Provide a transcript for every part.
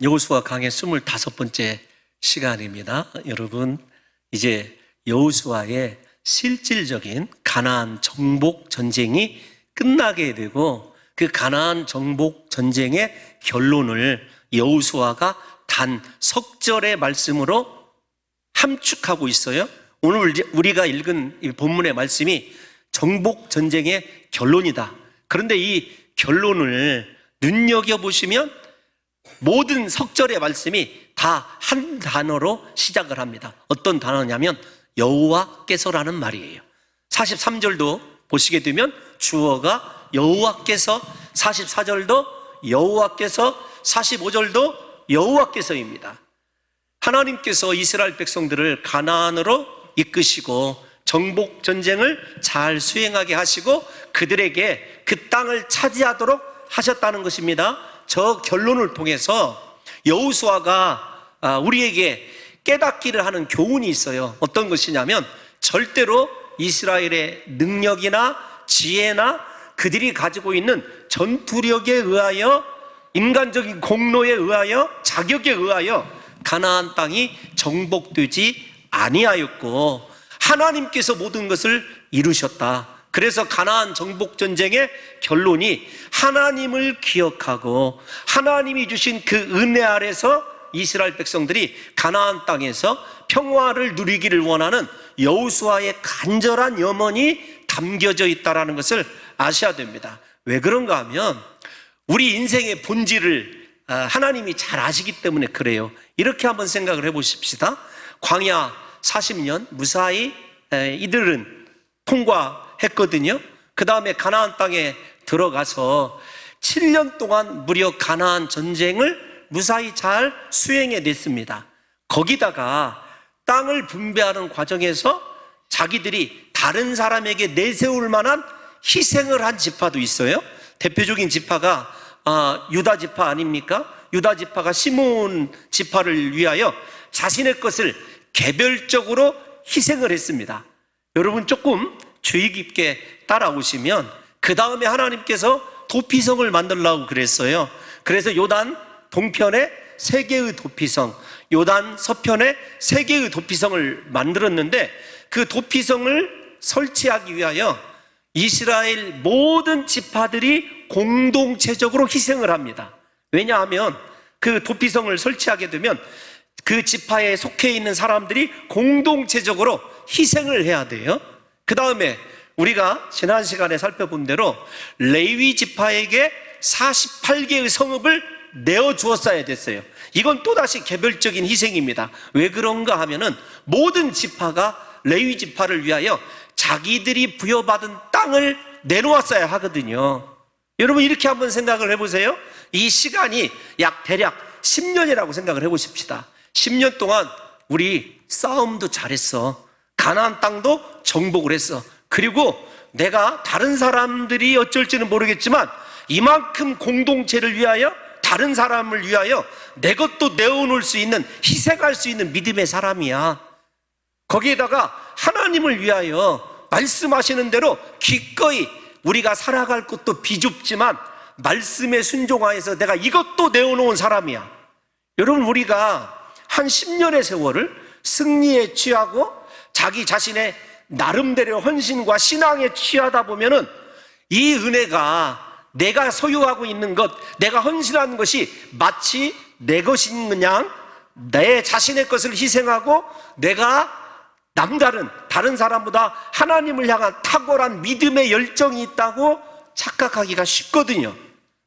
여호수아 강의 25번째 시간입니다. 여러분, 이제 여호수아의 실질적인 가나안 정복 전쟁이 끝나게 되고 그 가나안 정복 전쟁의 결론을 여호수아가 단 석절의 말씀으로 함축하고 있어요. 오늘 우리가 읽은 이 본문의 말씀이 정복 전쟁의 결론이다. 그런데 이 결론을 눈여겨보시면 모든 석절의 말씀이 다 한 단어로 시작을 합니다. 어떤 단어냐면 여호와께서라는 말이에요. 43절도 보시게 되면 주어가 여호와께서, 44절도 여호와께서, 45절도 여호와께서입니다. 하나님께서 이스라엘 백성들을 가나안으로 이끄시고 정복 전쟁을 잘 수행하게 하시고 그들에게 그 땅을 차지하도록 하셨다는 것입니다. 저 결론을 통해서 여호수아가 우리에게 깨닫기를 하는 교훈이 있어요. 어떤 것이냐면 절대로 이스라엘의 능력이나 지혜나 그들이 가지고 있는 전투력에 의하여, 인간적인 공로에 의하여, 자격에 의하여 가나안 땅이 정복되지 아니하였고 하나님께서 모든 것을 이루셨다. 그래서 가나안 정복 전쟁의 결론이 하나님을 기억하고 하나님이 주신 그 은혜 아래서 이스라엘 백성들이 가나안 땅에서 평화를 누리기를 원하는 여호수아의 간절한 염원이 담겨져 있다는 것을 아셔야 됩니다. 왜 그런가 하면 우리 인생의 본질을 하나님이 잘 아시기 때문에 그래요. 이렇게 한번 생각을 해보십시다. 광야 40년 무사히 이들은 통과했거든요. 그 다음에 가나안 땅에 들어가서 7년 동안 무려 가나안 전쟁을 무사히 잘 수행해냈습니다. 거기다가 땅을 분배하는 과정에서 자기들이 다른 사람에게 내세울 만한 희생을 한 지파도 있어요. 대표적인 지파가 유다 지파 아닙니까? 유다 지파가 시몬 지파를 위하여 자신의 것을 개별적으로 희생을 했습니다. 여러분 조금 주의 깊게 따라오시면 그 다음에 하나님께서 도피성을 만들라고 그랬어요. 그래서 요단 동편에 3개의 도피성, 요단 서편에 3개의 도피성을 만들었는데 그 도피성을 설치하기 위하여 이스라엘 모든 지파들이 공동체적으로 희생을 합니다. 왜냐하면 그 도피성을 설치하게 되면 그 지파에 속해 있는 사람들이 공동체적으로 희생을 해야 돼요. 그 다음에 우리가 지난 시간에 살펴본 대로 레위 지파에게 48개의 성읍을 내어주었어야 됐어요. 이건 또다시 개별적인 희생입니다. 왜 그런가 하면은 모든 지파가 레위 지파를 위하여 자기들이 부여받은 땅을 내놓았어야 하거든요. 여러분 이렇게 한번 생각을 해보세요. 이 시간이 대략 10년이라고 생각을 해보십시다. 10년 동안 우리 싸움도 잘했어. 가나안 땅도 정복을 했어. 그리고 내가 다른 사람들이 어쩔지는 모르겠지만 이만큼 공동체를 위하여, 다른 사람을 위하여 내 것도 내어놓을 수 있는, 희생할 수 있는 믿음의 사람이야. 거기에다가 하나님을 위하여 말씀하시는 대로 기꺼이 우리가 살아갈 것도 비좁지만 말씀에 순종하여서 내가 이것도 내어놓은 사람이야. 여러분 우리가 한 10년의 세월을 승리에 취하고 자기 자신의 나름대로 헌신과 신앙에 취하다 보면은 이 은혜가 내가 소유하고 있는 것, 내가 헌신하는 것이 마치 내 것인 그냥 내 자신의 것을 희생하고 내가 남다른, 다른 사람보다 하나님을 향한 탁월한 믿음의 열정이 있다고 착각하기가 쉽거든요.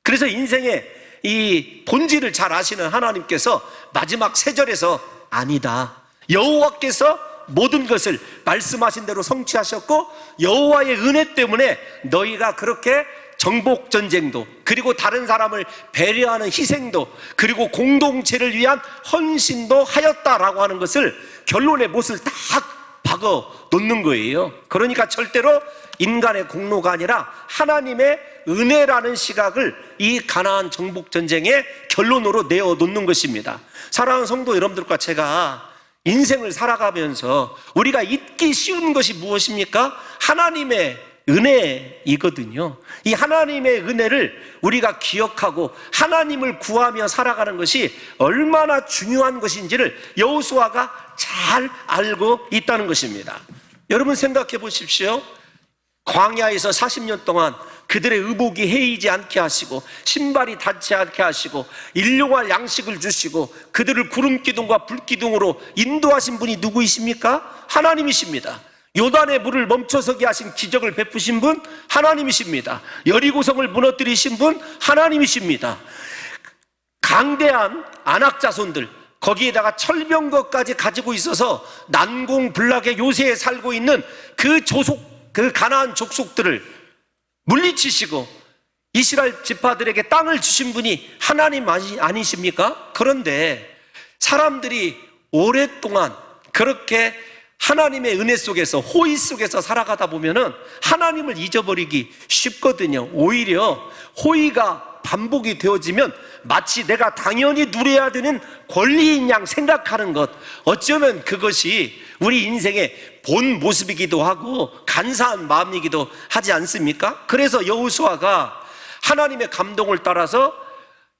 그래서 인생의 이 본질을 잘 아시는 하나님께서 마지막 3절에서 아니다, 여호와께서 모든 것을 말씀하신 대로 성취하셨고 여호와의 은혜 때문에 너희가 그렇게 정복 전쟁도, 그리고 다른 사람을 배려하는 희생도, 그리고 공동체를 위한 헌신도 하였다라고 하는 것을 결론의 못을 딱 박아 놓는 거예요. 그러니까 절대로 인간의 공로가 아니라 하나님의 은혜라는 시각을 이 가나안 정복 전쟁의 결론으로 내어 놓는 것입니다. 사랑하는 성도 여러분들과 제가 인생을 살아가면서 우리가 잊기 쉬운 것이 무엇입니까? 하나님의 은혜이거든요. 이 하나님의 은혜를 우리가 기억하고 하나님을 구하며 살아가는 것이 얼마나 중요한 것인지를 여호수아가 잘 알고 있다는 것입니다. 여러분 생각해 보십시오. 광야에서 40년 동안 그들의 의복이 해이지 않게 하시고 신발이 닿지 않게 하시고 일용할 양식을 주시고 그들을 구름 기둥과 불 기둥으로 인도하신 분이 누구이십니까? 하나님이십니다. 요단의 물을 멈춰서게 하신 기적을 베푸신 분 하나님이십니다. 여리고성을 무너뜨리신 분 하나님이십니다. 강대한 아낙 자손들, 거기에다가 철병거까지 가지고 있어서 난공불락의 요새에 살고 있는 그 가나안 족속들을 물리치시고 이스라엘 지파들에게 땅을 주신 분이 하나님 아니십니까? 그런데 사람들이 오랫동안 그렇게 하나님의 은혜 속에서, 호의 속에서 살아가다 보면은 하나님을 잊어버리기 쉽거든요. 오히려 호의가 반복이 되어지면 마치 내가 당연히 누려야 되는 권리인 양 생각하는 것, 어쩌면 그것이 우리 인생의 본 모습이기도 하고 간사한 마음이기도 하지 않습니까? 그래서 여호수아가 하나님의 감동을 따라서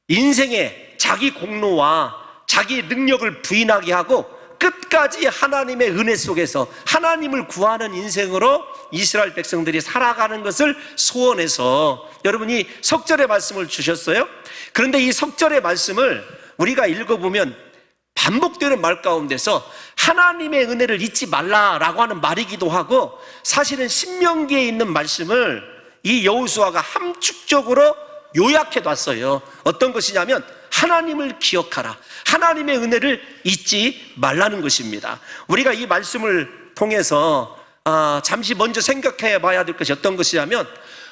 인생의 자기 공로와 자기 능력을 부인하게 하고 끝까지 하나님의 은혜 속에서 하나님을 구하는 인생으로 이스라엘 백성들이 살아가는 것을 소원해서 여러분이 석절의 말씀을 주셨어요. 그런데 이 석절의 말씀을 우리가 읽어보면 반복되는 말 가운데서 하나님의 은혜를 잊지 말라라고 하는 말이기도 하고, 사실은 신명기에 있는 말씀을 이 여호수아가 함축적으로 요약해 놨어요. 어떤 것이냐면 하나님을 기억하라, 하나님의 은혜를 잊지 말라는 것입니다. 우리가 이 말씀을 통해서 잠시 먼저 생각해 봐야 될 것이 어떤 것이냐면,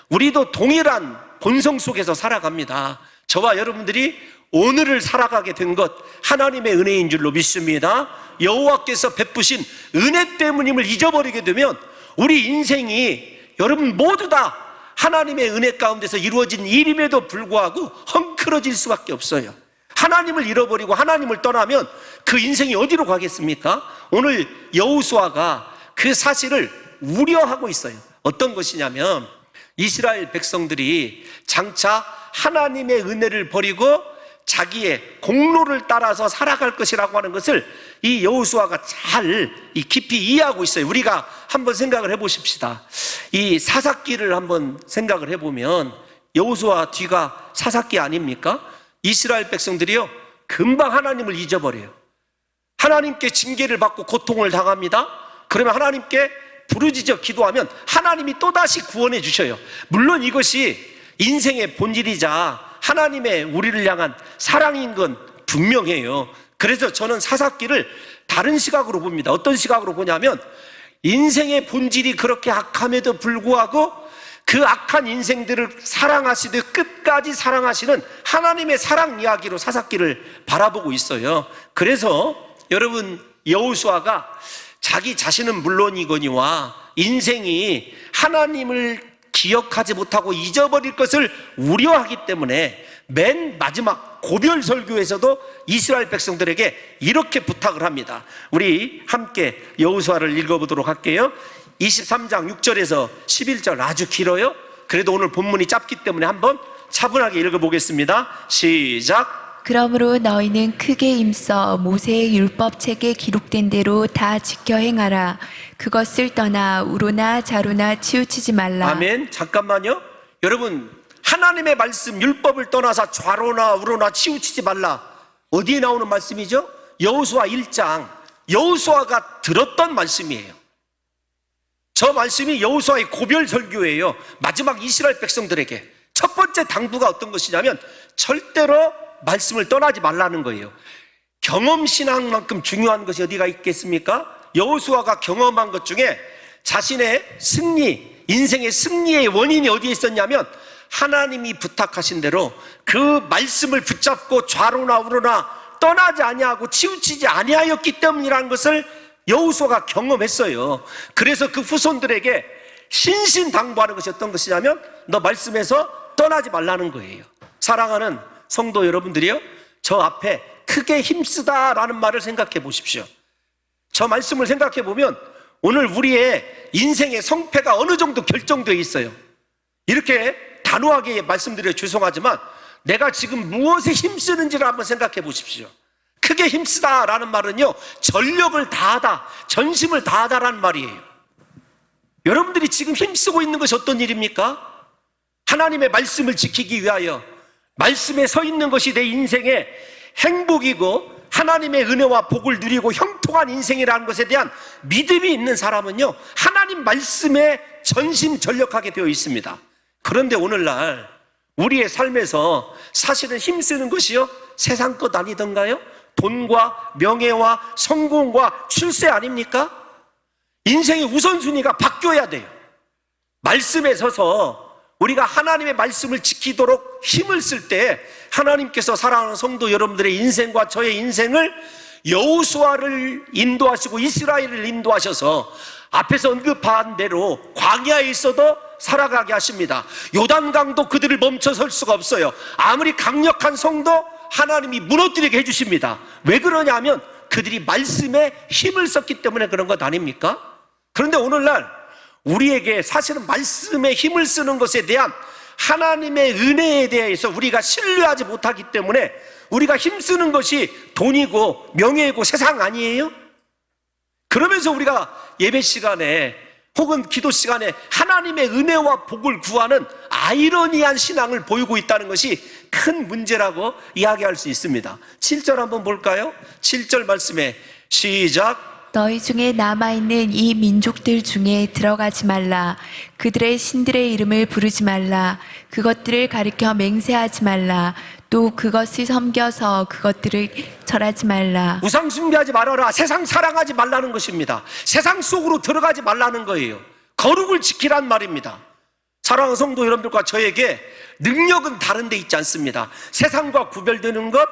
우리도 동일한 본성 속에서 살아갑니다. 저와 여러분들이 오늘을 살아가게 된 것 하나님의 은혜인 줄로 믿습니다. 여호와께서 베푸신 은혜 때문임을 잊어버리게 되면 우리 인생이 여러분 모두 다 하나님의 은혜 가운데서 이루어진 일임에도 불구하고 헝클어질 수밖에 없어요. 하나님을 잃어버리고 하나님을 떠나면 그 인생이 어디로 가겠습니까? 오늘 여호수아가 그 사실을 우려하고 있어요. 어떤 것이냐면 이스라엘 백성들이 장차 하나님의 은혜를 버리고 자기의 공로를 따라서 살아갈 것이라고 하는 것을 이 여호수아가 잘 깊이 이해하고 있어요. 우리가 한번 생각을 해보십시다. 이 사사기를 한번 생각을 해보면 여호수아 뒤가 사사기 아닙니까? 이스라엘 백성들이요 금방 하나님을 잊어버려요. 하나님께 징계를 받고 고통을 당합니다. 그러면 하나님께 부르짖어 기도하면 하나님이 또다시 구원해 주셔요. 물론 이것이 인생의 본질이자 하나님의 우리를 향한 사랑인 건 분명해요. 그래서 저는 사사기를 다른 시각으로 봅니다. 어떤 시각으로 보냐면, 인생의 본질이 그렇게 악함에도 불구하고 그 악한 인생들을 사랑하시듯 끝까지 사랑하시는 하나님의 사랑 이야기로 사사기를 바라보고 있어요. 그래서 여러분, 여호수아가 자기 자신은 물론이거니와 인생이 하나님을 기억하지 못하고 잊어버릴 것을 우려하기 때문에 맨 마지막 고별 설교에서도 이스라엘 백성들에게 이렇게 부탁을 합니다. 우리 함께 여호수아를 읽어보도록 할게요. 23장 6절에서 11절 아주 길어요. 그래도 오늘 본문이 짧기 때문에 한번 차분하게 읽어보겠습니다. 시작. 그러므로 너희는 크게 힘써 모세의 율법책에 기록된 대로 다 지켜 행하라. 그것을 떠나 우로나 좌로나 치우치지 말라. 아멘. 잠깐만요. 여러분, 하나님의 말씀 율법을 떠나서 좌로나 우로나 치우치지 말라. 어디에 나오는 말씀이죠? 여호수아 1장. 여호수아가 들었던 말씀이에요. 저 말씀이 여호수아의 고별 설교예요. 마지막 이스라엘 백성들에게 첫 번째 당부가 어떤 것이냐면 절대로 말씀을 떠나지 말라는 거예요. 경험신앙만큼 중요한 것이 어디가 있겠습니까? 여호수아가 경험한 것 중에 자신의 승리, 인생의 승리의 원인이 어디에 있었냐면 하나님이 부탁하신 대로 그 말씀을 붙잡고 좌로나 우로나 떠나지 아니하고 치우치지 아니하였기 때문이라는 것을 여호수아가 경험했어요. 그래서 그 후손들에게 신신당부하는 것이 어떤 것이냐면 너 말씀에서 떠나지 말라는 거예요. 사랑하는 성도 여러분들이요, 저 앞에 크게 힘쓰다라는 말을 생각해 보십시오. 저 말씀을 생각해 보면 오늘 우리의 인생의 성패가 어느 정도 결정되어 있어요. 이렇게 단호하게 말씀드려 죄송하지만 내가 지금 무엇에 힘쓰는지를 한번 생각해 보십시오. 크게 힘쓰다라는 말은요, 전력을 다하다, 전심을 다하다라는 말이에요. 여러분들이 지금 힘쓰고 있는 것이 어떤 일입니까? 하나님의 말씀을 지키기 위하여 말씀에 서 있는 것이 내 인생의 행복이고 하나님의 은혜와 복을 누리고 형통한 인생이라는 것에 대한 믿음이 있는 사람은요, 하나님 말씀에 전심전력하게 되어 있습니다. 그런데 오늘날 우리의 삶에서 사실은 힘쓰는 것이요, 세상 것 아니던가요? 돈과 명예와 성공과 출세 아닙니까? 인생의 우선순위가 바뀌어야 돼요. 말씀에 서서 우리가 하나님의 말씀을 지키도록 힘을 쓸 때 하나님께서 사랑하는 성도 여러분들의 인생과 저의 인생을 여호수아를 인도하시고 이스라엘을 인도하셔서 앞에서 언급한 대로 광야에 있어도 살아가게 하십니다. 요단강도 그들을 멈춰설 수가 없어요. 아무리 강력한 성도 하나님이 무너뜨리게 해주십니다. 왜 그러냐면 그들이 말씀에 힘을 썼기 때문에 그런 것 아닙니까? 그런데 오늘날 우리에게 사실은 말씀에 힘을 쓰는 것에 대한 하나님의 은혜에 대해서 우리가 신뢰하지 못하기 때문에 우리가 힘쓰는 것이 돈이고 명예이고 세상 아니에요? 그러면서 우리가 예배 시간에 혹은 기도 시간에 하나님의 은혜와 복을 구하는 아이러니한 신앙을 보이고 있다는 것이 큰 문제라고 이야기할 수 있습니다. 7절 한번 볼까요? 7절 말씀에 시작. 너희 중에 남아있는 이 민족들 중에 들어가지 말라. 그들의 신들의 이름을 부르지 말라. 그것들을 가리켜 맹세하지 말라. 또 그것을 섬겨서 그것들을 절하지 말라. 우상 숭배하지 말아라. 세상 사랑하지 말라는 것입니다. 세상 속으로 들어가지 말라는 거예요. 거룩을 지키란 말입니다. 사랑하는 성도 여러분들과 저에게 능력은 다른 데 있지 않습니다. 세상과 구별되는 것,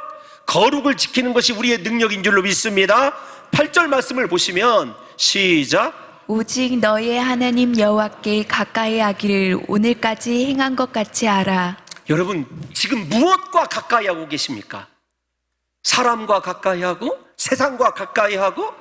거룩을 지키는 것이 우리의 능력인 줄로 믿습니다. 8절 말씀을 보시면 시작. 오직 너의 하나님 여호와께 가까이 하기를 오늘까지 행한 것 같이 알아. 여러분 지금 무엇과 가까이 하고 계십니까? 사람과 가까이 하고 세상과 가까이 하고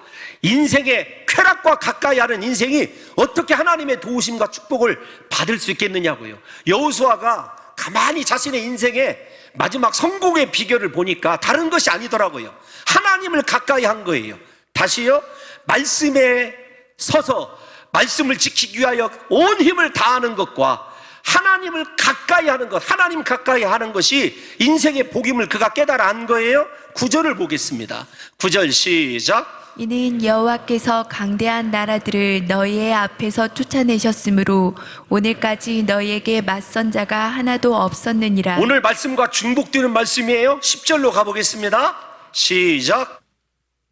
인생의 쾌락과 가까이 하는 인생이 어떻게 하나님의 도우심과 축복을 받을 수 있겠느냐고요. 여호수아가 가만히 자신의 인생의 마지막 성공의 비결을 보니까 다른 것이 아니더라고요. 하나님을 가까이 한 거예요. 다시요, 말씀에 서서 말씀을 지키기 위하여 온 힘을 다하는 것과 하나님을 가까이 하는 것, 하나님 가까이 하는 것이 인생의 복임을 그가 깨달아 안 거예요. 9절을 보겠습니다. 9절 시작. 이는 여호와께서 강대한 나라들을 너희의 앞에서 쫓아내셨으므로 오늘까지 너희에게 맞선 자가 하나도 없었느니라. 오늘 말씀과 중복되는 말씀이에요. 10절로 가보겠습니다. 시작.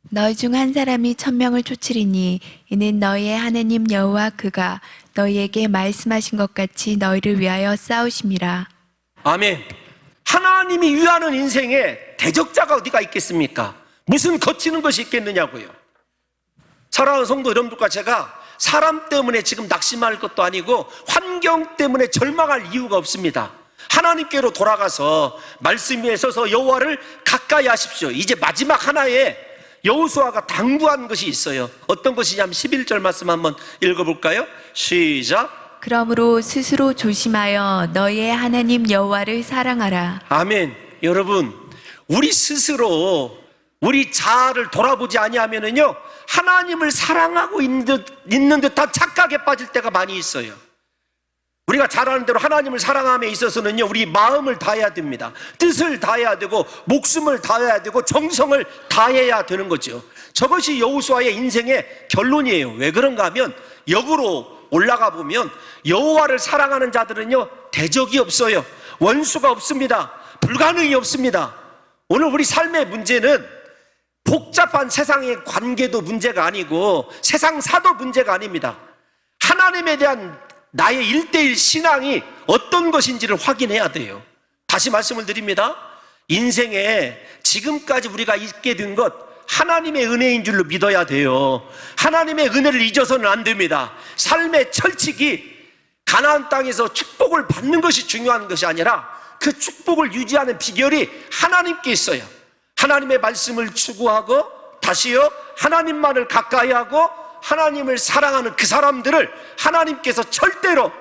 너희 중 한 사람이 1000명을 쫓으리니 이는 너희의 하나님 여호와 그가 너희에게 말씀하신 것 같이 너희를 위하여 싸우심이라. 아멘. 하나님이 위하는 인생에 대적자가 어디가 있겠습니까? 무슨 거치는 것이 있겠느냐고요. 사랑하는 성도 여러분들과 제가 사람 때문에 지금 낙심할 것도 아니고 환경 때문에 절망할 이유가 없습니다. 하나님께로 돌아가서 말씀 위에 서서 여호와를 가까이 하십시오. 이제 마지막 하나의 여호수아가 당부한 것이 있어요. 어떤 것이냐면 11절 말씀 한번 읽어볼까요? 시작. 그러므로 스스로 조심하여 너희의 하나님 여호와를 사랑하라. 아멘. 여러분 우리 스스로 우리 자아를 돌아보지 아니하면은요 하나님을 사랑하고 있는 듯한 착각에 빠질 때가 많이 있어요. 우리가 잘 아는 대로 하나님을 사랑함에 있어서는요 우리 마음을 다해야 됩니다. 뜻을 다해야 되고 목숨을 다해야 되고 정성을 다해야 되는 거죠. 저것이 여호수아의 인생의 결론이에요. 왜 그런가 하면 역으로 올라가 보면 여호와를 사랑하는 자들은요 대적이 없어요. 원수가 없습니다. 불가능이 없습니다. 오늘 우리 삶의 문제는 복잡한 세상의 관계도 문제가 아니고 세상사도 문제가 아닙니다. 하나님에 대한 나의 1:1 신앙이 어떤 것인지를 확인해야 돼요. 다시 말씀을 드립니다. 인생에 지금까지 우리가 있게 된 것 하나님의 은혜인 줄로 믿어야 돼요. 하나님의 은혜를 잊어서는 안 됩니다. 삶의 철칙이 가나안 땅에서 축복을 받는 것이 중요한 것이 아니라 그 축복을 유지하는 비결이 하나님께 있어요. 하나님의 말씀을 추구하고 다시요 하나님만을 가까이 하고 하나님을 사랑하는 그 사람들을 하나님께서 절대로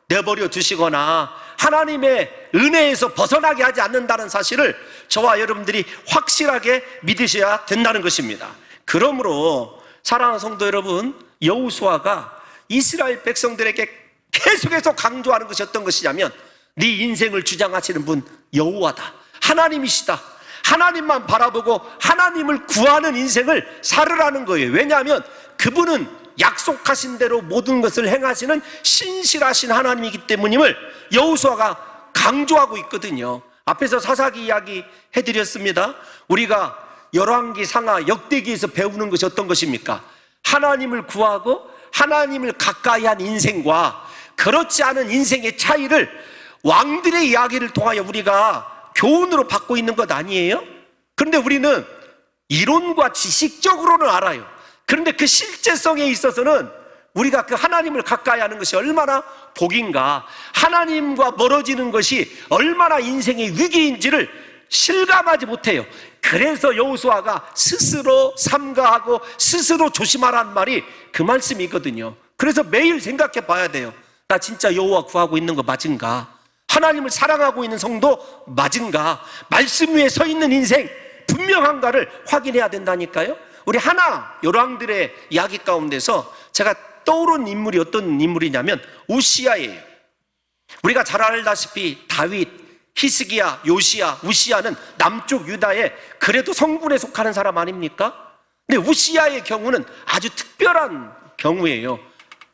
내버려 두시거나 하나님의 은혜에서 벗어나게 하지 않는다는 사실을 저와 여러분들이 확실하게 믿으셔야 된다는 것입니다. 그러므로 사랑하는 성도 여러분, 여호수아가 이스라엘 백성들에게 계속해서 강조하는 것이 어떤 것이냐면, 네 인생을 주장하시는 분 여호와다, 하나님이시다. 하나님만 바라보고 하나님을 구하는 인생을 살으라는 거예요. 왜냐하면 그분은 약속하신 대로 모든 것을 행하시는 신실하신 하나님이기 때문임을 여호수아가 강조하고 있거든요. 앞에서 사사기 이야기 해드렸습니다. 우리가 열왕기, 상하, 역대기에서 배우는 것이 어떤 것입니까? 하나님을 구하고 하나님을 가까이 한 인생과 그렇지 않은 인생의 차이를 왕들의 이야기를 통하여 우리가 교훈으로 받고 있는 것 아니에요? 그런데 우리는 이론과 지식적으로는 알아요. 그런데 그 실제성에 있어서는 우리가 그 하나님을 가까이 하는 것이 얼마나 복인가, 하나님과 멀어지는 것이 얼마나 인생의 위기인지를 실감하지 못해요. 그래서 여호수아가 스스로 삼가하고 스스로 조심하라는 말이 그 말씀이거든요. 그래서 매일 생각해 봐야 돼요. 나 진짜 여호와 구하고 있는 거 맞은가? 하나님을 사랑하고 있는 성도 맞은가? 말씀 위에 서 있는 인생 분명한가를 확인해야 된다니까요. 우리 하나 열왕들의 이야기 가운데서 제가 떠오른 인물이 어떤 인물이냐면 우시야예요. 우리가 잘 알다시피 다윗, 히스기야, 요시야, 우시야는 남쪽 유다의 그래도 성군에 속하는 사람 아닙니까? 근데 우시야의 경우는 아주 특별한 경우예요.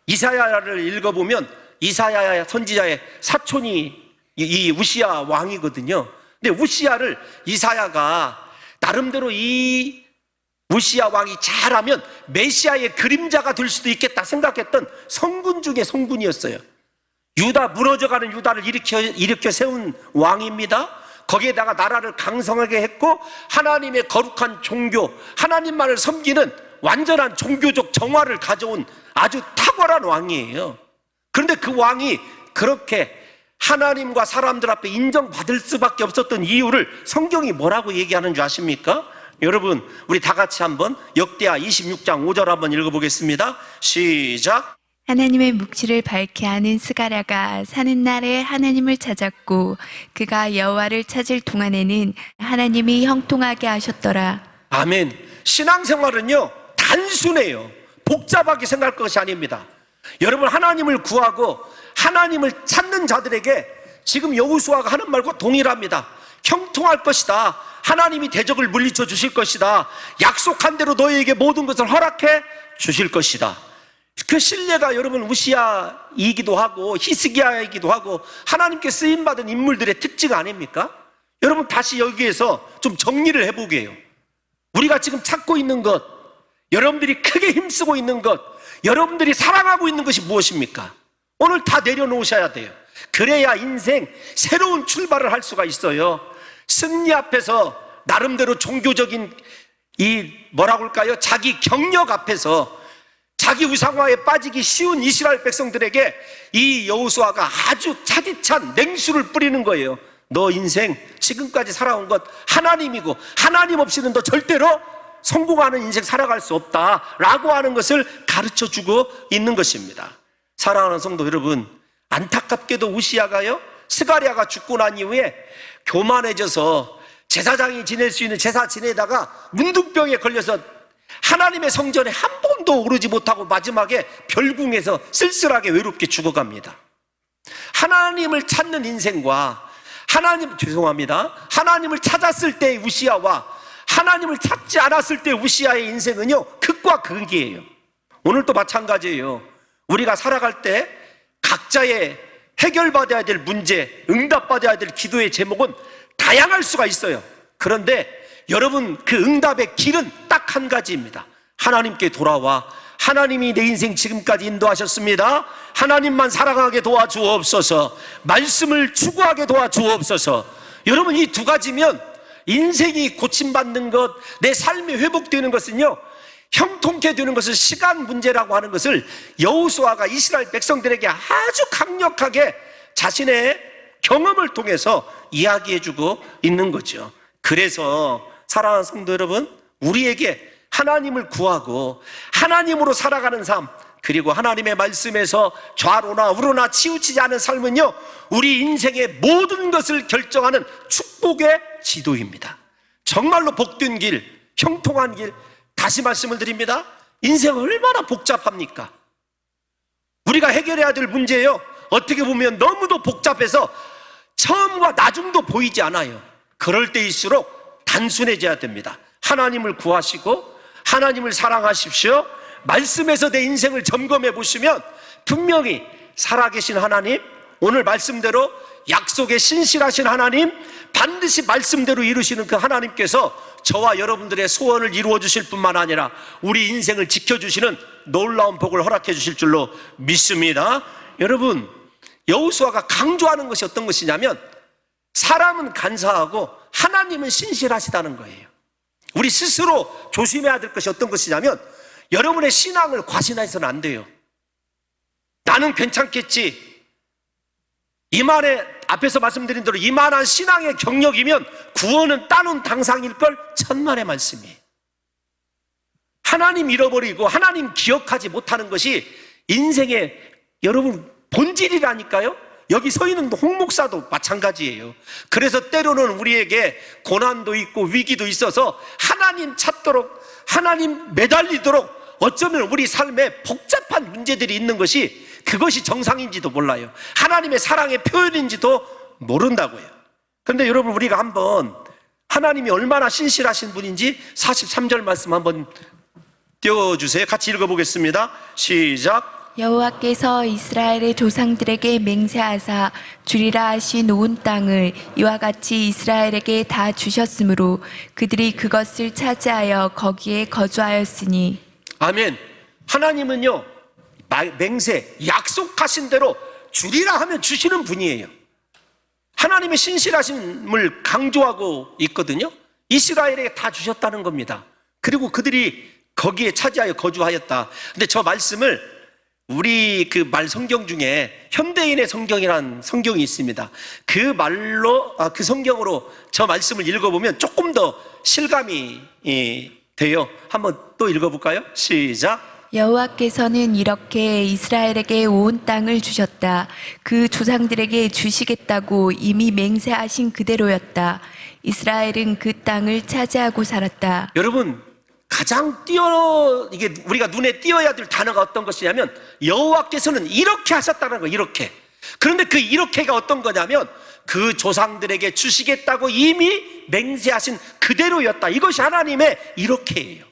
이사야를 읽어보면 이사야 선지자의 사촌이 이 우시야 왕이거든요. 근데 우시야를 이사야가 나름대로 이 우시야 왕이 잘하면 메시아의 그림자가 될 수도 있겠다 생각했던 성군 중에 성군이었어요. 유다, 무너져가는 유다를 일으켜 세운 왕입니다. 거기에다가 나라를 강성하게 했고 하나님의 거룩한 종교, 하나님만을 섬기는 완전한 종교적 정화를 가져온 아주 탁월한 왕이에요. 그런데 그 왕이 그렇게 하나님과 사람들 앞에 인정받을 수밖에 없었던 이유를 성경이 뭐라고 얘기하는 줄 아십니까? 여러분, 우리 다 같이 한번 역대하 26장 5절 한번 읽어보겠습니다. 시작. 하나님의 묵시를 밝게 하는 스가랴가 사는 날에 하나님을 찾았고 그가 여호와를 찾을 동안에는 하나님이 형통하게 하셨더라. 아멘. 신앙생활은요 단순해요. 복잡하게 생각할 것이 아닙니다. 여러분, 하나님을 구하고 하나님을 찾는 자들에게 지금 여호수아가 하는 말과 동일합니다. 형통할 것이다. 하나님이 대적을 물리쳐 주실 것이다. 약속한 대로 너희에게 모든 것을 허락해 주실 것이다. 그 신뢰가 여러분 우시야이기도 하고 히스기야이기도 하고 하나님께 쓰임받은 인물들의 특징 아닙니까? 여러분, 다시 여기에서 좀 정리를 해보게 해요. 우리가 지금 찾고 있는 것, 여러분들이 크게 힘쓰고 있는 것, 여러분들이 사랑하고 있는 것이 무엇입니까? 오늘 다 내려놓으셔야 돼요. 그래야 인생 새로운 출발을 할 수가 있어요. 승리 앞에서 나름대로 종교적인 뭐라고 할까요? 자기 경력 앞에서 자기 우상화에 빠지기 쉬운 이스라엘 백성들에게 이 여호수아가 아주 차디찬 냉수를 뿌리는 거예요. 너 인생 지금까지 살아온 것 하나님이고 하나님 없이는 너 절대로 성공하는 인생 살아갈 수 없다라고 하는 것을 가르쳐주고 있는 것입니다. 사랑하는 성도 여러분, 안타깝게도 우시야가요 스가랴가 죽고 난 이후에 교만해져서 제사장이 지낼 수 있는 제사 지내다가 문둥병에 걸려서 하나님의 성전에 한 번도 오르지 못하고 마지막에 별궁에서 쓸쓸하게 외롭게 죽어갑니다. 하나님을 찾는 인생과 하나님을 찾았을 때의 우시야와 하나님을 찾지 않았을 때의 우시야의 인생은요 극과 극이에요. 오늘도 마찬가지예요. 우리가 살아갈 때 각자의 해결받아야 될 문제, 응답받아야 될 기도의 제목은 다양할 수가 있어요. 그런데 여러분, 그 응답의 길은 딱 한 가지입니다. 하나님께 돌아와 하나님이 내 인생 지금까지 인도하셨습니다. 하나님만 사랑하게 도와주옵소서. 말씀을 추구하게 도와주옵소서. 여러분, 이 두 가지면 인생이 고침받는 것, 내 삶이 회복되는 것은요 형통케 되는 것은 시간 문제라고 하는 것을 여호수아가 이스라엘 백성들에게 아주 강력하게 자신의 경험을 통해서 이야기해주고 있는 거죠. 그래서 사랑하는 성도 여러분, 우리에게 하나님을 구하고 하나님으로 살아가는 삶, 그리고 하나님의 말씀에서 좌로나 우로나 치우치지 않은 삶은요, 우리 인생의 모든 것을 결정하는 축복의 지도입니다. 정말로 복된 길, 형통한 길. 다시 말씀을 드립니다. 인생 얼마나 복잡합니까? 우리가 해결해야 될 문제예요. 어떻게 보면 너무도 복잡해서 처음과 나중도 보이지 않아요. 그럴 때일수록 단순해져야 됩니다. 하나님을 구하시고 하나님을 사랑하십시오. 말씀에서 내 인생을 점검해 보시면 분명히 살아계신 하나님, 오늘 말씀대로 약속에 신실하신 하나님, 반드시 말씀대로 이루시는 그 하나님께서 저와 여러분들의 소원을 이루어 주실 뿐만 아니라 우리 인생을 지켜주시는 놀라운 복을 허락해 주실 줄로 믿습니다. 여러분, 여호수아가 강조하는 것이 어떤 것이냐면 사람은 간사하고 하나님은 신실하시다는 거예요. 우리 스스로 조심해야 될 것이 어떤 것이냐면 여러분의 신앙을 과신해서는 안 돼요. 나는 괜찮겠지. 이만해, 앞에서 말씀드린 대로 이만한 신앙의 경력이면 구원은 따놓은 당상일걸. 천만의 말씀이에요. 하나님 잃어버리고 하나님 기억하지 못하는 것이 인생의 여러분 본질이라니까요. 여기 서 있는 홍 목사도 마찬가지예요. 그래서 때로는 우리에게 고난도 있고 위기도 있어서 하나님 찾도록, 하나님 매달리도록 어쩌면 우리 삶에 복잡한 문제들이 있는 것이 그것이 정상인지도 몰라요. 하나님의 사랑의 표현인지도 모른다고요. 그런데 여러분, 우리가 한번 하나님이 얼마나 신실하신 분인지 43절 말씀 한번 띄워주세요. 같이 읽어보겠습니다. 시작. 여호와께서 이스라엘의 조상들에게 맹세하사 주리라 하신 온 땅을 이와 같이 이스라엘에게 다 주셨으므로 그들이 그것을 차지하여 거기에 거주하였으니. 아멘. 하나님은요, 맹세, 약속하신 대로 주리라 하면 주시는 분이에요. 하나님의 신실하심을 강조하고 있거든요. 이스라엘에게 다 주셨다는 겁니다. 그리고 그들이 거기에 차지하여 거주하였다. 근데 저 말씀을 우리 그 말 성경 중에 현대인의 성경이라는 성경이 있습니다. 그 말로, 그 성경으로 저 말씀을 읽어보면 조금 더 실감이 돼요. 한번 또 읽어볼까요? 시작. 여호와께서는 이렇게 이스라엘에게 온 땅을 주셨다. 그 조상들에게 주시겠다고 이미 맹세하신 그대로였다. 이스라엘은 그 땅을 차지하고 살았다. 여러분, 가장 이게 우리가 눈에 띄어야 될 단어가 어떤 것이냐면 여호와께서는 이렇게 하셨다는 거예요. 이렇게. 그런데 그 이렇게가 어떤 거냐면 그 조상들에게 주시겠다고 이미 맹세하신 그대로였다. 이것이 하나님의 이렇게예요.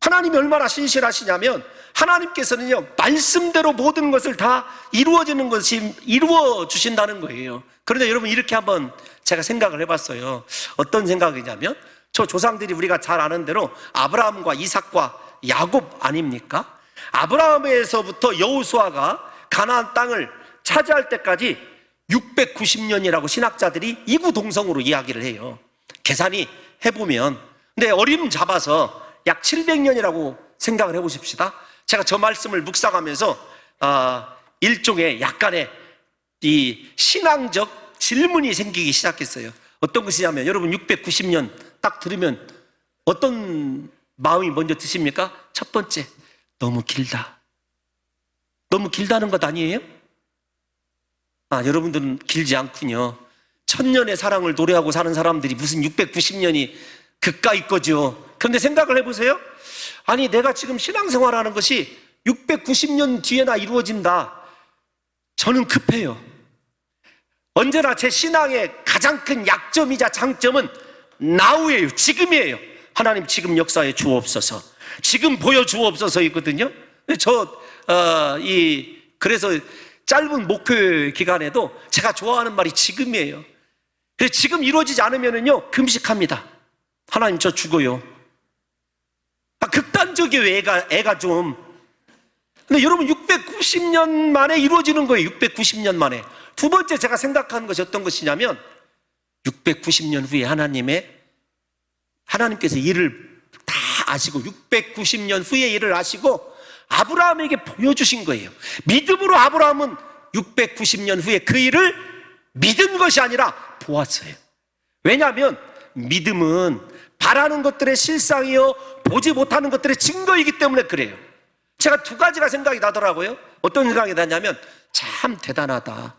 하나님이 얼마나 신실하시냐면 하나님께서는요, 말씀대로 모든 것을 다 이루어지는 것이 이루어 주신다는 거예요. 그런데 여러분, 이렇게 한번 제가 생각을 해봤어요. 어떤 생각이냐면 저 조상들이 우리가 잘 아는 대로 아브라함과 이삭과 야곱 아닙니까? 아브라함에서부터 여호수아가 가나안 땅을 차지할 때까지 690년이라고 신학자들이 이구동성으로 이야기를 해요. 계산이 해보면, 근데 어림 잡아서 약 700년이라고 생각을 해보십시다. 제가 저 말씀을 묵상하면서 일종의 약간의 이 신앙적 질문이 생기기 시작했어요. 어떤 것이냐면, 여러분 690년 딱 들으면 어떤 마음이 먼저 드십니까? 첫 번째, 너무 길다. 너무 길다는 것 아니에요? 여러분들은 길지 않군요. 천년의 사랑을 노래하고 사는 사람들이 무슨 690년이 그까이 거죠. 그런데 생각을 해보세요. 아니, 내가 지금 신앙생활하는 것이 690년 뒤에나 이루어진다. 저는 급해요. 언제나 제 신앙의 가장 큰 약점이자 장점은 now예요. 지금이에요. 하나님 지금 역사에 주옵소서. 지금 보여주옵소서이거든요. 그래서 짧은 목회 기간에도 제가 좋아하는 말이 지금이에요. 그래서 지금 이루어지지 않으면요, 금식합니다. 하나님, 저 죽어요. 극단적이에요. 애가 좀. 근데 여러분, 690년 만에 이루어지는 거예요. 690년 만에. 두 번째 제가 생각하는 것이 어떤 것이냐면 690년 후에 하나님께서 일을 다 아시고 690년 후에 일을 아시고 아브라함에게 보여주신 거예요. 믿음으로 아브라함은 690년 후에 그 일을 믿은 것이 아니라 보았어요. 왜냐하면 믿음은 바라는 것들의 실상이요 보지 못하는 것들의 증거이기 때문에 그래요. 제가 두 가지가 생각이 나더라고요. 어떤 생각이 나냐면 참 대단하다.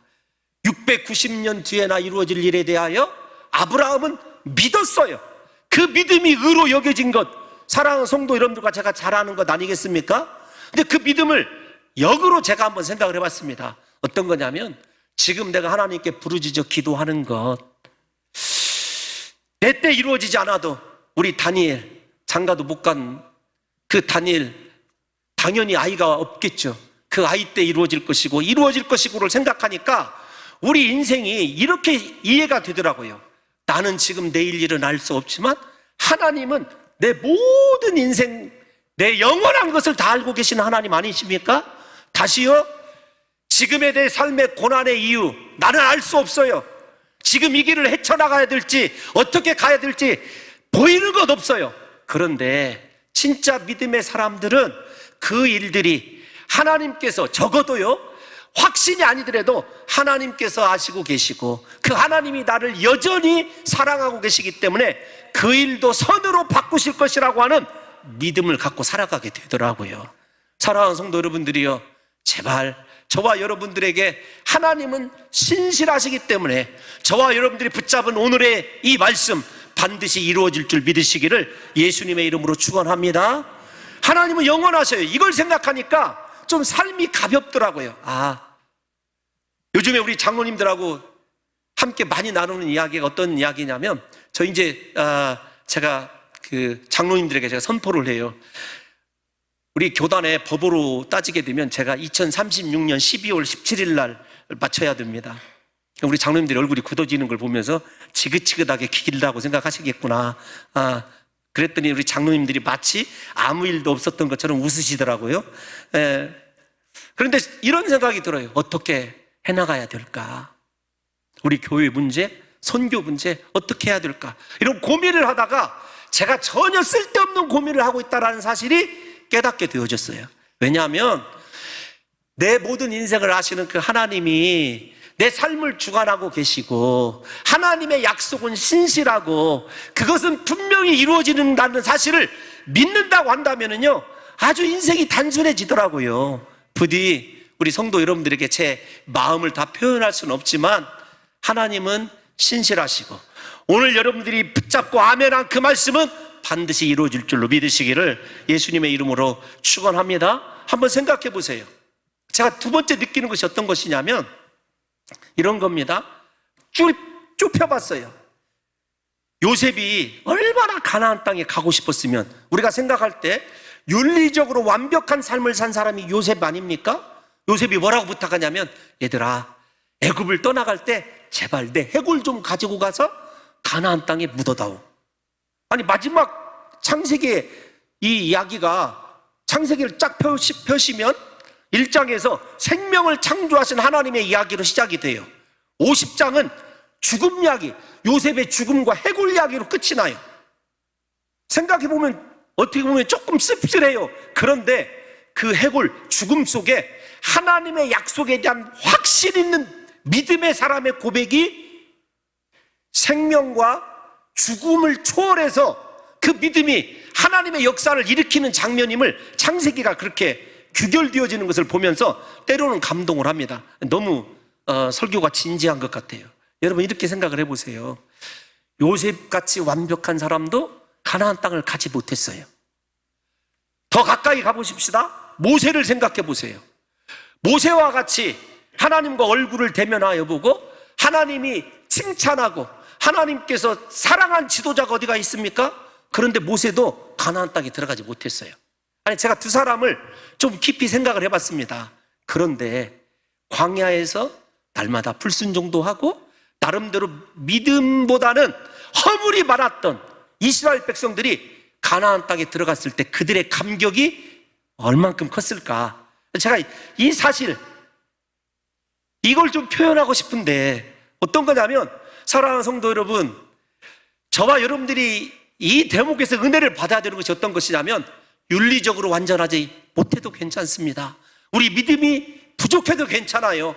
690년 뒤에나 이루어질 일에 대하여 아브라함은 믿었어요. 그 믿음이 의로 여겨진 것, 사랑하는 성도 여러분들과 제가 잘 아는 것 아니겠습니까? 근데 그 믿음을 역으로 제가 한번 생각을 해봤습니다. 어떤 거냐면 지금 내가 하나님께 부르짖어 기도하는 것, 내 때 이루어지지 않아도 우리 다니엘, 장가도 못 간 그 다니엘 당연히 아이가 없겠죠. 그 아이 때 이루어질 것이고를 생각하니까 우리 인생이 이렇게 이해가 되더라고요. 나는 지금 내일 일은 알 수 없지만 하나님은 내 모든 인생, 내 영원한 것을 다 알고 계시는 하나님 아니십니까? 다시요, 지금의 내 삶의 고난의 이유 나는 알 수 없어요. 지금 이 길을 헤쳐나가야 될지 어떻게 가야 될지 보이는 것 없어요. 그런데 진짜 믿음의 사람들은 그 일들이 하나님께서 적어도요 확신이 아니더라도 하나님께서 아시고 계시고 그 하나님이 나를 여전히 사랑하고 계시기 때문에 그 일도 선으로 바꾸실 것이라고 하는 믿음을 갖고 살아가게 되더라고요. 사랑하는 성도 여러분들이요, 제발 저와 여러분들에게 하나님은 신실하시기 때문에 저와 여러분들이 붙잡은 오늘의 이 말씀 반드시 이루어질 줄 믿으시기를 예수님의 이름으로 축원합니다. 하나님은 영원하셔요. 이걸 생각하니까 좀 삶이 가볍더라고요. 요즘에 우리 장로님들하고 함께 많이 나누는 이야기가 어떤 이야기냐면, 저 이제 제가 그 장로님들에게 제가 선포를 해요. 우리 교단의 법으로 따지게 되면 제가 2036년 12월 17일 날 마쳐야 됩니다. 우리 장로님들이 얼굴이 굳어지는 걸 보면서 지긋지긋하게 길다고 생각하시겠구나. 그랬더니 우리 장로님들이 마치 아무 일도 없었던 것처럼 웃으시더라고요. 그런데 이런 생각이 들어요. 어떻게 해나가야 될까? 우리 교회 문제, 선교 문제 어떻게 해야 될까? 이런 고민을 하다가 제가 전혀 쓸데없는 고민을 하고 있다는 사실이 깨닫게 되어졌어요. 왜냐하면 내 모든 인생을 아시는 그 하나님이 내 삶을 주관하고 계시고 하나님의 약속은 신실하고 그것은 분명히 이루어지는다는 사실을 믿는다고 한다면요 아주 인생이 단순해지더라고요. 부디 우리 성도 여러분들에게 제 마음을 다 표현할 수는 없지만 하나님은 신실하시고 오늘 여러분들이 붙잡고 아멘한 그 말씀은 반드시 이루어질 줄로 믿으시기를 예수님의 이름으로 축원합니다. 한번 생각해 보세요. 제가 두 번째 느끼는 것이 어떤 것이냐면 이런 겁니다. 쭉 펴봤어요. 요셉이 얼마나 가나안 땅에 가고 싶었으면, 우리가 생각할 때 윤리적으로 완벽한 삶을 산 사람이 요셉 아닙니까? 요셉이 뭐라고 부탁하냐면, 얘들아 애굽을 떠나갈 때 제발 내 해골 좀 가지고 가서 가나안 땅에 묻어다오. 아니 마지막 창세기의 이 이야기가 창세기를 쫙 펴시면 1장에서 생명을 창조하신 하나님의 이야기로 시작이 돼요. 50장은 죽음 이야기, 요셉의 죽음과 해골 이야기로 끝이 나요. 생각해보면 어떻게 보면 조금 씁쓸해요. 그런데 그 해골 죽음 속에 하나님의 약속에 대한 확신 있는 믿음의 사람의 고백이 생명과 죽음을 초월해서 그 믿음이 하나님의 역사를 일으키는 장면임을 창세기가 그렇게 규결되어지는 것을 보면서 때로는 감동을 합니다. 너무 설교가 진지한 것 같아요. 여러분 이렇게 생각을 해보세요. 요셉같이 완벽한 사람도 가나안 땅을 가지 못했어요. 더 가까이 가보십시다. 모세를 생각해 보세요. 모세와 같이 하나님과 얼굴을 대면하여 보고 하나님이 칭찬하고 하나님께서 사랑한 지도자가 어디가 있습니까? 그런데 모세도 가나안 땅에 들어가지 못했어요. 아니 제가 두 사람을 좀 깊이 생각을 해봤습니다. 그런데 광야에서 날마다 불순종도 하고 나름대로 믿음보다는 허물이 많았던 이스라엘 백성들이 가나안 땅에 들어갔을 때 그들의 감격이 얼만큼 컸을까? 제가 이 사실 이걸 좀 표현하고 싶은데 어떤 거냐면, 사랑하는 성도 여러분, 저와 여러분들이 이 대목에서 은혜를 받아야 되는 것이 어떤 것이냐면, 윤리적으로 완전하지 못해도 괜찮습니다. 우리 믿음이 부족해도 괜찮아요.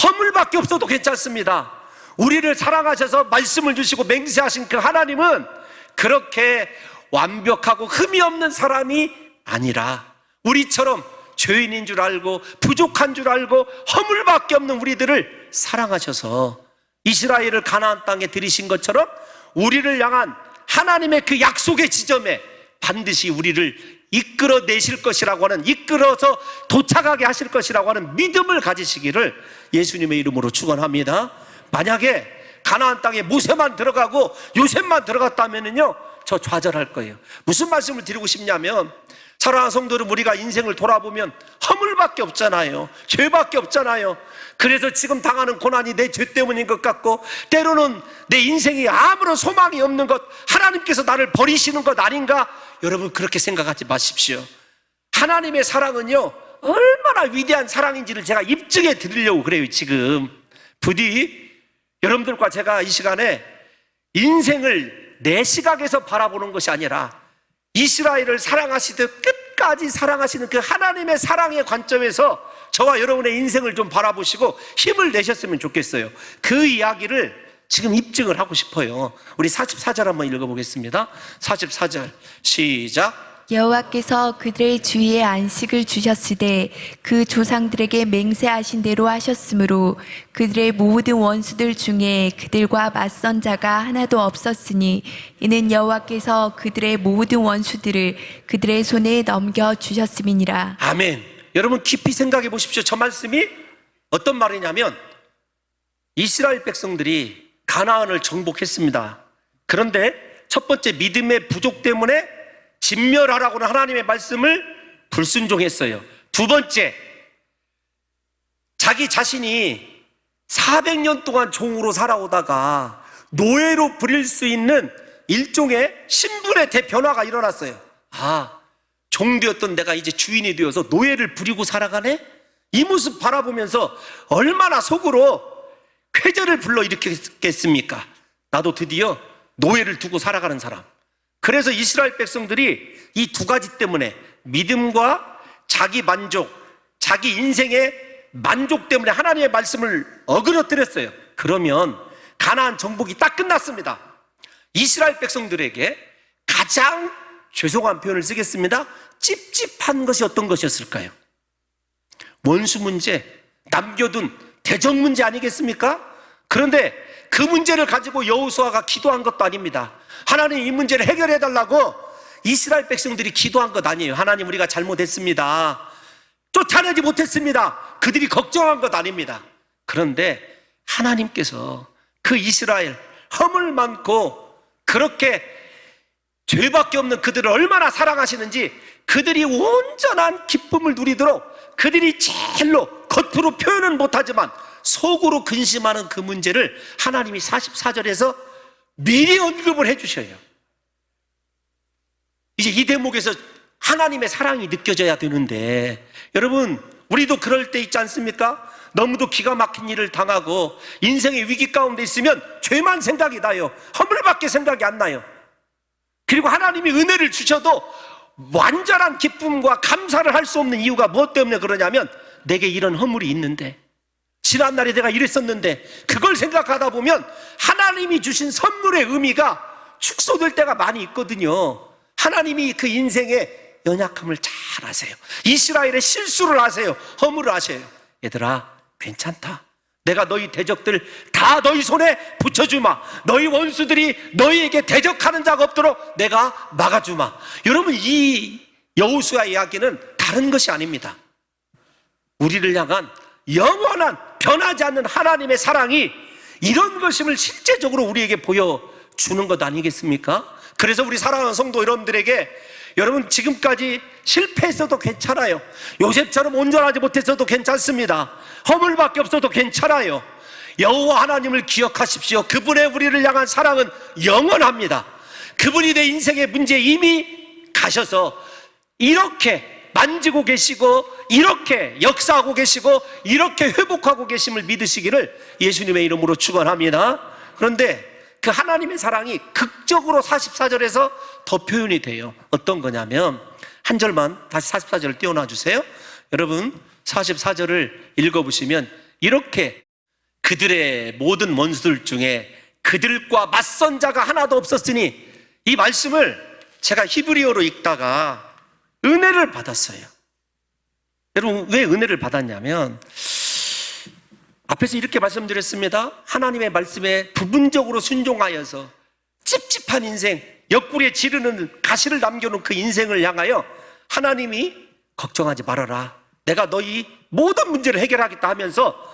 허물밖에 없어도 괜찮습니다. 우리를 사랑하셔서 말씀을 주시고 맹세하신 그 하나님은 그렇게 완벽하고 흠이 없는 사람이 아니라 우리처럼 죄인인 줄 알고 부족한 줄 알고 허물밖에 없는 우리들을 사랑하셔서 이스라엘을 가나안 땅에 들이신 것처럼 우리를 향한 하나님의 그 약속의 지점에 반드시 우리를 이끌어내실 것이라고 하는, 이끌어서 도착하게 하실 것이라고 하는 믿음을 가지시기를 예수님의 이름으로 축원합니다. 만약에 가나안 땅에 모세만 들어가고 요셉만 들어갔다면요, 저 좌절할 거예요. 무슨 말씀을 드리고 싶냐면, 사랑하는 성도들, 우리가 인생을 돌아보면 허물밖에 없잖아요. 죄밖에 없잖아요. 그래서 지금 당하는 고난이 내 죄 때문인 것 같고, 때로는 내 인생이 아무런 소망이 없는 것, 하나님께서 나를 버리시는 것 아닌가? 여러분, 그렇게 생각하지 마십시오. 하나님의 사랑은요, 얼마나 위대한 사랑인지를 제가 입증해 드리려고 그래요. 지금 부디 여러분들과 제가 이 시간에 인생을 내 시각에서 바라보는 것이 아니라 이스라엘을 사랑하시듯 끝까지 사랑하시는 그 하나님의 사랑의 관점에서 저와 여러분의 인생을 좀 바라보시고 힘을 내셨으면 좋겠어요. 그 이야기를 지금 입증을 하고 싶어요. 우리 44절 한번 읽어보겠습니다. 44절 시작. 여호와께서 그들의 주위에 안식을 주셨으되 그 조상들에게 맹세하신 대로 하셨으므로 그들의 모든 원수들 중에 그들과 맞선 자가 하나도 없었으니 이는 여호와께서 그들의 모든 원수들을 그들의 손에 넘겨 주셨음이니라. 아멘. 여러분 깊이 생각해 보십시오. 저 말씀이 어떤 말이냐면, 이스라엘 백성들이 가나안을 정복했습니다. 그런데 첫 번째, 믿음의 부족 때문에 진멸하라고는 하나님의 말씀을 불순종했어요. 두 번째, 자기 자신이 400년 동안 종으로 살아오다가 노예로 부릴 수 있는 일종의 신분의 대변화가 일어났어요. 아, 종되었던 내가 이제 주인이 되어서 노예를 부리고 살아가네? 이 모습 바라보면서 얼마나 속으로 쾌재를 불러일으켰겠습니까? 나도 드디어 노예를 두고 살아가는 사람. 그래서 이스라엘 백성들이 이 두 가지 때문에, 믿음과 자기 만족, 자기 인생의 만족 때문에 하나님의 말씀을 어그러뜨렸어요. 그러면 가나안 정복이 딱 끝났습니다. 이스라엘 백성들에게 가장, 죄송한 표현을 쓰겠습니다, 찝찝한 것이 어떤 것이었을까요? 원수 문제, 남겨둔 대적 문제 아니겠습니까? 그런데 그 문제를 가지고 여호수아가 기도한 것도 아닙니다. 하나님, 이 문제를 해결해 달라고 이스라엘 백성들이 기도한 것 아니에요. 하나님, 우리가 잘못했습니다, 쫓아내지 못했습니다, 그들이 걱정한 것 아닙니다. 그런데 하나님께서 그 이스라엘, 허물 많고 그렇게 죄밖에 없는 그들을 얼마나 사랑하시는지, 그들이 온전한 기쁨을 누리도록 그들이 제일로 겉으로 표현은 못하지만 속으로 근심하는 그 문제를 하나님이 44절에서 미리 언급을 해주셔요. 이제 이 대목에서 하나님의 사랑이 느껴져야 되는데, 여러분, 우리도 그럴 때 있지 않습니까? 너무도 기가 막힌 일을 당하고 인생의 위기 가운데 있으면 죄만 생각이 나요. 허물밖에 생각이 안 나요. 그리고 하나님이 은혜를 주셔도 완전한 기쁨과 감사를 할 수 없는 이유가 무엇 때문에 그러냐면, 내게 이런 허물이 있는데, 지난날에 내가 이랬었는데, 그걸 생각하다 보면 하나님이 주신 선물의 의미가 축소될 때가 많이 있거든요. 하나님이 그 인생의 연약함을 잘 아세요. 이스라엘의 실수를 아세요. 허물을 아세요. 얘들아, 괜찮다. 내가 너희 대적들 다 너희 손에 붙여주마. 너희 원수들이 너희에게 대적하는 자가 없도록 내가 막아주마. 여러분, 이 여호수아 이야기는 다른 것이 아닙니다. 우리를 향한 영원한 변하지 않는 하나님의 사랑이 이런 것임을 실제적으로 우리에게 보여주는 것 아니겠습니까? 그래서 우리 사랑하는 성도 여러분들에게, 여러분 지금까지 실패했어도 괜찮아요. 요셉처럼 온전하지 못했어도 괜찮습니다. 허물밖에 없어도 괜찮아요. 여호와 하나님을 기억하십시오. 그분의 우리를 향한 사랑은 영원합니다. 그분이 내 인생의 문제에 이미 가셔서 이렇게 만지고 계시고, 이렇게 역사하고 계시고, 이렇게 회복하고 계심을 믿으시기를 예수님의 이름으로 축원합니다. 그런데 그 하나님의 사랑이 극적으로 44절에서 더 표현이 돼요. 어떤 거냐면, 한 절만 다시 44절을 띄워놔 주세요. 여러분, 44절을 읽어보시면 이렇게, 그들의 모든 원수들 중에 그들과 맞선 자가 하나도 없었으니 이 말씀을 제가 히브리어로 읽다가 은혜를 받았어요. 여러분, 왜 은혜를 받았냐면 앞에서 이렇게 말씀드렸습니다. 하나님의 말씀에 부분적으로 순종하여서 찝찝한 인생, 옆구리에 지르는 가시를 남겨놓은 그 인생을 향하여 하나님이 걱정하지 말아라, 내가 너희 모든 문제를 해결하겠다 하면서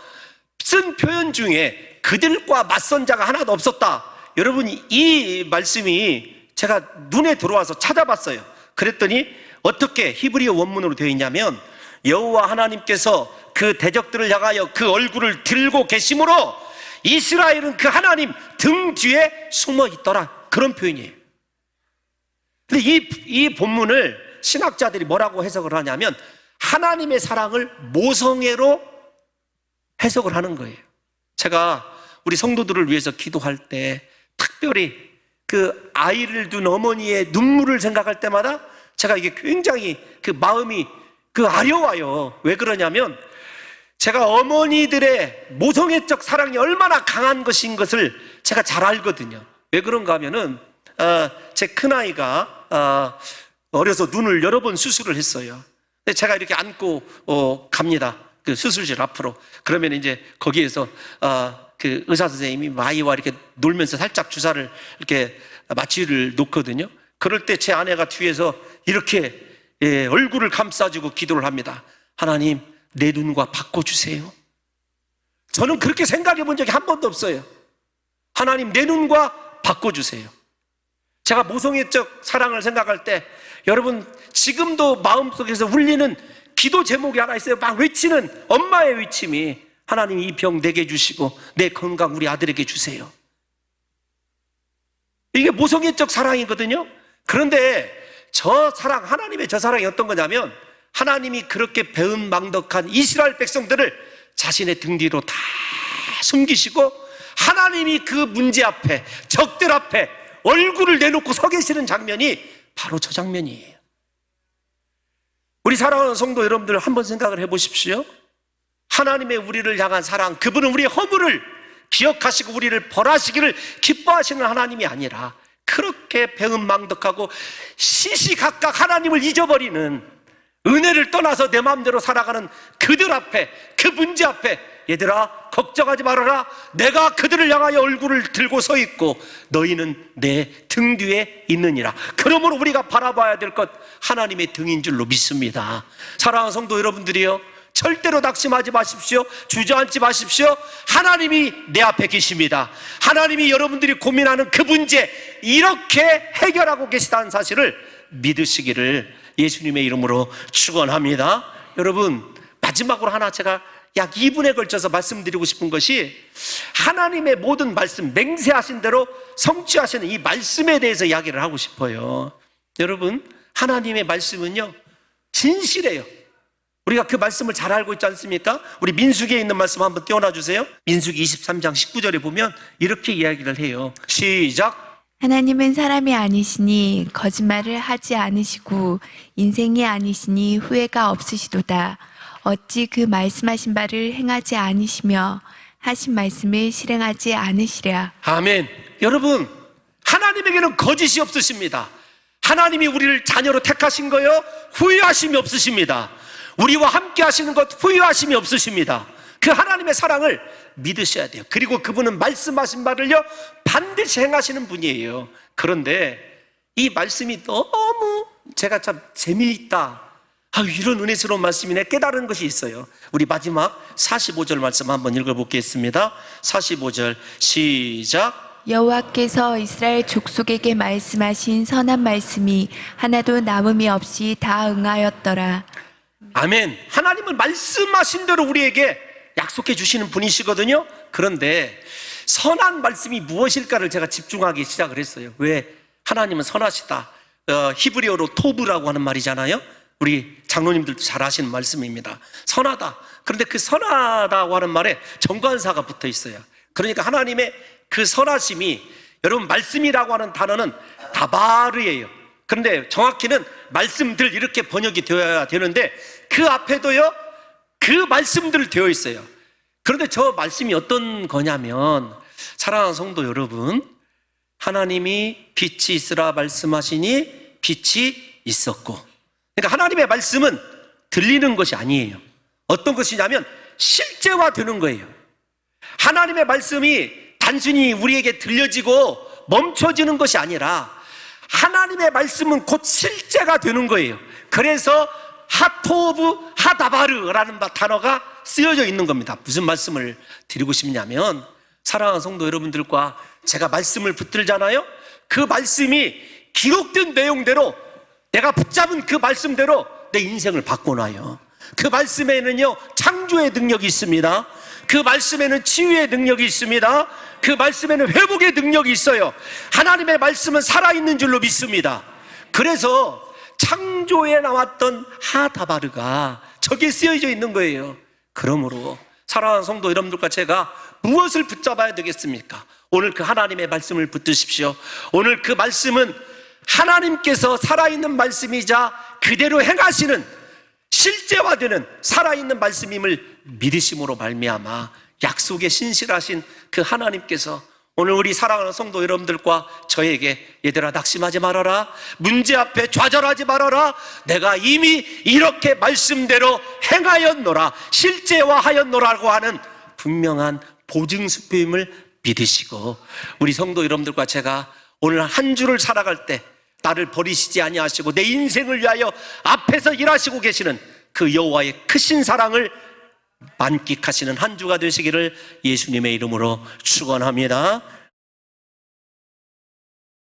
쓴 표현 중에 그들과 맞선 자가 하나도 없었다. 여러분, 이 말씀이 제가 눈에 들어와서 찾아봤어요. 그랬더니 어떻게 히브리어 원문으로 되어 있냐면, 여호와 하나님께서 그 대적들을 향하여 그 얼굴을 들고 계심으로 이스라엘은 그 하나님 등 뒤에 숨어 있더라, 그런 표현이에요. 근데 이 본문을 신학자들이 뭐라고 해석을 하냐면 하나님의 사랑을 모성애로 해석을 하는 거예요. 제가 우리 성도들을 위해서 기도할 때 특별히 그 아이를 둔 어머니의 눈물을 생각할 때마다 제가 이게 굉장히 그 마음이 아려와요. 왜 그러냐면 제가 어머니들의 모성애적 사랑이 얼마나 강한 것인 것을 제가 잘 알거든요. 왜 그런가 하면은 제 큰아이가 어려서 눈을 여러 번 수술을 했어요. 근데 제가 이렇게 안고 갑니다, 그 수술실 앞으로. 그러면 이제 거기에서 그 의사 선생님이 아이와 이렇게 놀면서 살짝 주사를 이렇게 마취를 놓거든요. 그럴 때 제 아내가 뒤에서 이렇게 얼굴을 감싸주고 기도를 합니다. 하나님, 내 눈과 바꿔주세요. 저는 그렇게 생각해 본 적이 한 번도 없어요. 하나님, 내 눈과 바꿔주세요. 제가 모성애적 사랑을 생각할 때 여러분, 지금도 마음속에서 울리는 기도 제목이 하나 있어요. 막 외치는 엄마의 외침이, 하나님, 이 병 내게 주시고 내 건강 우리 아들에게 주세요. 이게 모성애적 사랑이거든요. 그런데 저 사랑, 하나님의 저 사랑이 어떤 거냐면, 하나님이 그렇게 배은망덕한 이스라엘 백성들을 자신의 등 뒤로 다 숨기시고 하나님이 그 문제 앞에, 적들 앞에 얼굴을 내놓고 서 계시는 장면이 바로 저 장면이에요. 우리 사랑하는 성도 여러분들, 한번 생각을 해보십시오. 하나님의 우리를 향한 사랑, 그분은 우리의 허물을 기억하시고 우리를 벌하시기를 기뻐하시는 하나님이 아니라 그렇게 배은망덕하고 시시각각 하나님을 잊어버리는, 은혜를 떠나서 내 마음대로 살아가는 그들 앞에, 그 문제 앞에, 얘들아 걱정하지 말아라, 내가 그들을 향하여 얼굴을 들고 서 있고 너희는 내 등 뒤에 있느니라. 그러므로 우리가 바라봐야 될 것, 하나님의 등인 줄로 믿습니다. 사랑하는 성도 여러분들이요, 절대로 낙심하지 마십시오. 주저앉지 마십시오. 하나님이 내 앞에 계십니다. 하나님이 여러분들이 고민하는 그 문제 이렇게 해결하고 계시다는 사실을 믿으시기를 예수님의 이름으로 축원합니다. 여러분, 마지막으로 하나 제가 약 2분에 걸쳐서 말씀드리고 싶은 것이, 하나님의 모든 말씀, 맹세하신 대로 성취하시는 이 말씀에 대해서 이야기를 하고 싶어요. 여러분, 하나님의 말씀은요 진실해요. 우리가 그 말씀을 잘 알고 있지 않습니까? 우리 민수기에 있는 말씀 한번 띄워놔 주세요. 민수기 23장 19절에 보면 이렇게 이야기를 해요. 시작. 하나님은 사람이 아니시니 거짓말을 하지 않으시고 인생이 아니시니 후회가 없으시도다. 어찌 그 말씀하신 바를 행하지 않으시며 하신 말씀을 실행하지 않으시랴. 아멘. 여러분, 하나님에게는 거짓이 없으십니다. 하나님이 우리를 자녀로 택하신 거요, 후회하심이 없으십니다. 우리와 함께 하시는 것 후회하심이 없으십니다. 그 하나님의 사랑을 믿으셔야 돼요. 그리고 그분은 말씀하신 바를요 반드시 행하시는 분이에요. 그런데 이 말씀이 너무 제가 참 재미있다, 이런 은혜스러운 말씀이네, 깨달은 것이 있어요. 우리 마지막 45절 말씀 한번 읽어보겠습니다. 45절 시작. 여호와께서 이스라엘 족속에게 말씀하신 선한 말씀이 하나도 남음이 없이 다 응하였더라. 아멘. 하나님은 말씀하신 대로 우리에게 약속해 주시는 분이시거든요. 그런데 선한 말씀이 무엇일까를 제가 집중하기 시작을 했어요. 왜? 하나님은 선하시다. 히브리어로 토브라고 하는 말이잖아요. 우리 장로님들도 잘 아시는 말씀입니다. 선하다. 그런데 그 선하다고 하는 말에 정관사가 붙어 있어요. 그러니까 하나님의 그 선하심이, 여러분, 말씀이라고 하는 단어는 다바르예요. 그런데 정확히는 말씀들 이렇게 번역이 되어야 되는데 그 앞에도요 그 말씀들 되어 있어요. 그런데 저 말씀이 어떤 거냐면, 사랑하는 성도 여러분, 하나님이 빛이 있으라 말씀하시니 빛이 있었고. 그러니까 하나님의 말씀은 들리는 것이 아니에요. 어떤 것이냐면 실제화되는 거예요. 하나님의 말씀이 단순히 우리에게 들려지고 멈춰지는 것이 아니라 하나님의 말씀은 곧 실제가 되는 거예요. 그래서 하토브 하다바르라는 단어가 쓰여져 있는 겁니다. 무슨 말씀을 드리고 싶냐면, 사랑하는 성도 여러분들과 제가 말씀을 붙들잖아요. 그 말씀이 기록된 내용대로, 내가 붙잡은 그 말씀대로 내 인생을 바꿔놔요. 그 말씀에는요, 창조의 능력이 있습니다. 그 말씀에는 치유의 능력이 있습니다. 그 말씀에는 회복의 능력이 있어요. 하나님의 말씀은 살아있는 줄로 믿습니다. 그래서 창조에 나왔던 하다바르가 저기에 쓰여져 있는 거예요. 그러므로 사랑하는 성도 여러분들과 제가 무엇을 붙잡아야 되겠습니까? 오늘 그 하나님의 말씀을 붙드십시오. 오늘 그 말씀은 하나님께서 살아있는 말씀이자 그대로 행하시는, 실제화되는 살아있는 말씀임을 믿으심으로 말미암아 약속에 신실하신 그 하나님께서 오늘 우리 사랑하는 성도 여러분들과 저에게, 얘들아 낙심하지 말아라, 문제 앞에 좌절하지 말아라, 내가 이미 이렇게 말씀대로 행하였노라, 실제화하였노라고 하는 분명한 보증수표임을 믿으시고, 우리 성도 여러분들과 제가 오늘 한 주를 살아갈 때 나를 버리시지 아니하시고 내 인생을 위하여 앞에서 일하시고 계시는 그 여호와의 크신 사랑을 만끽하시는 한 주가 되시기를 예수님의 이름으로 축원합니다.